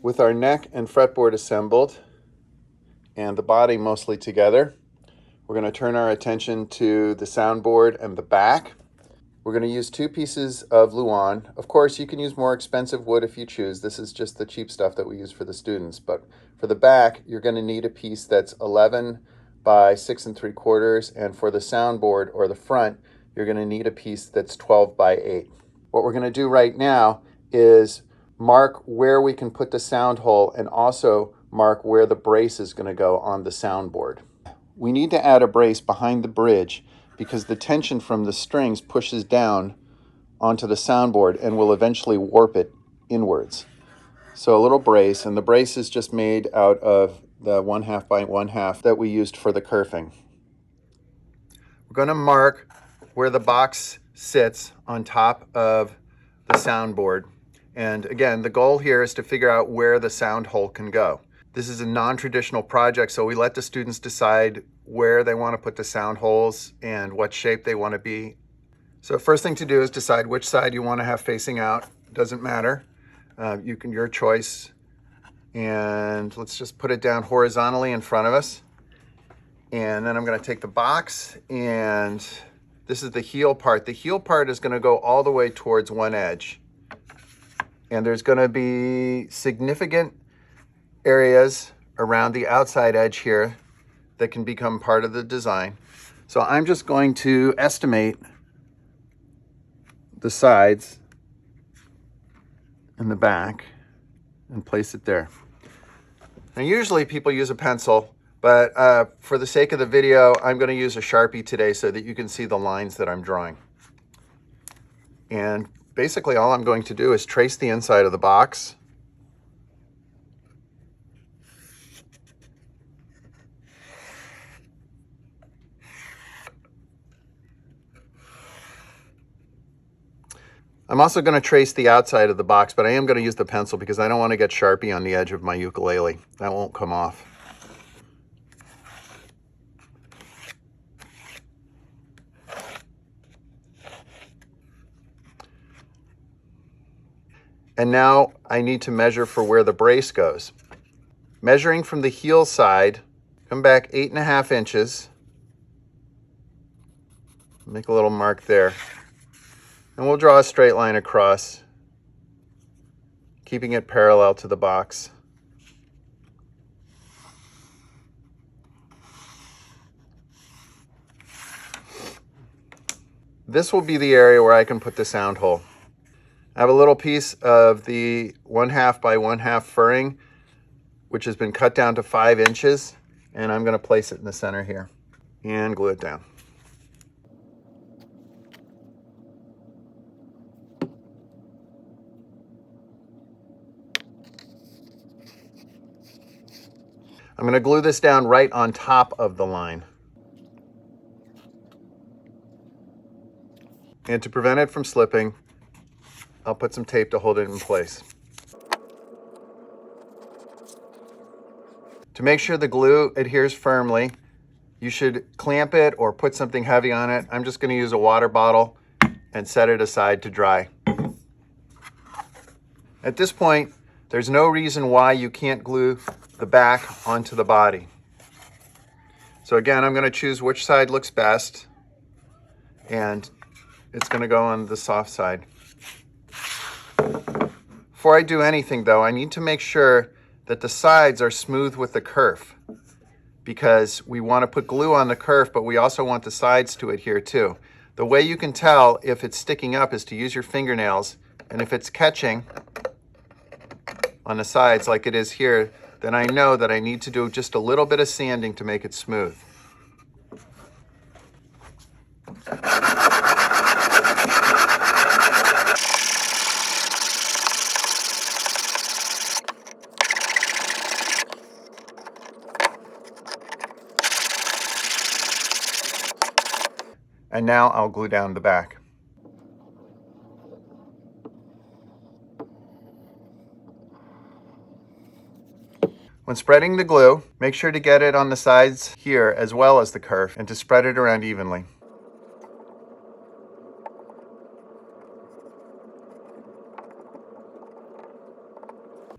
With our neck and fretboard assembled and the body mostly together, we're going to turn our attention to the soundboard and the back. We're going to use 2 pieces of Luan. Of course, you can use more expensive wood if you choose. This is just the cheap stuff that we use for the students. But for the back, you're going to need a piece that's 11 by 6 3/4, and for the soundboard or the front, you're going to need a piece that's 12 by 8. What we're going to do right now is mark where we can put the sound hole and also mark where the brace is going to go on the soundboard. We need to add a brace behind the bridge because the tension from the strings pushes down onto the soundboard and will eventually warp it inwards. So a little brace, and the brace is just made out of the 1/2 by 1/2 that we used for the kerfing. We're going to mark where the box sits on top of the soundboard. And again, the goal here is to figure out where the sound hole can go. This is a non-traditional project, so we let the students decide where they want to put the sound holes and what shape they want to be. So first thing to do is decide which side you want to have facing out. Doesn't matter. Your choice. And let's just put it down horizontally in front of us. And then I'm going to take the box, and this is the heel part. The heel part is going to go all the way towards one edge. And there's going to be significant areas around the outside edge here that can become part of the design. So I'm just going to estimate the sides and the back and place it there. Now usually people use a pencil, but for the sake of the video, I'm going to use a Sharpie today so that you can see the lines that I'm drawing. And basically all I'm going to do is trace the inside of the box. I'm also going to trace the outside of the box, but I am going to use the pencil because I don't want to get Sharpie on the edge of my ukulele. That won't come off. And now I need to measure for where the brace goes. Measuring from the heel side, come back 8.5 inches. Make a little mark there. And we'll draw a straight line across, keeping it parallel to the box. This will be the area where I can put the sound hole. I have a little piece of the 1/2 by 1/2 furring, which has been cut down to 5 inches, and I'm going to place it in the center here and glue it down. I'm going to glue this down right on top of the line. And to prevent it from slipping, I'll put some tape to hold it in place. To make sure the glue adheres firmly, you should clamp it or put something heavy on it. I'm just going to use a water bottle and set it aside to dry. At this point, there's no reason why you can't glue the back onto the body. So again, I'm going to choose which side looks best, and it's going to go on the soft side. Before I do anything though, I need to make sure that the sides are smooth with the kerf, because we want to put glue on the kerf, but we also want the sides to adhere too. The way you can tell if it's sticking up is to use your fingernails, and if it's catching on the sides like it is here, then I know that I need to do just a little bit of sanding to make it smooth. And now I'll glue down the back. When spreading the glue, make sure to get it on the sides here as well as the kerf, and to spread it around evenly.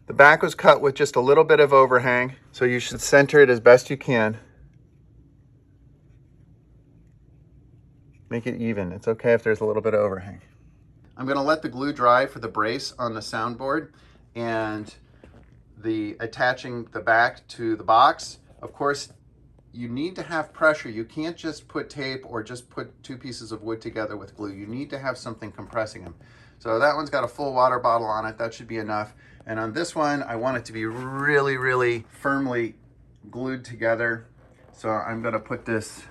The back was cut with just a little bit of overhang, so you should center it as best you can. Make it even. It's okay if there's a little bit of overhang. I'm going to let the glue dry for the brace on the soundboard and the attaching the back to the box. Of course, you need to have pressure. You can't just put tape or just put two pieces of wood together with glue. You need to have something compressing them. So that one's got a full water bottle on it. That should be enough. And on this one, I want it to be really, really firmly glued together. So I'm going to put this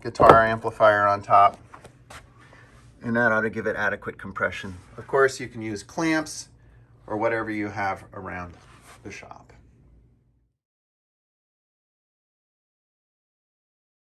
guitar amplifier on top, and that ought to give it adequate compression. Of course, you can use clamps or whatever you have around the shop.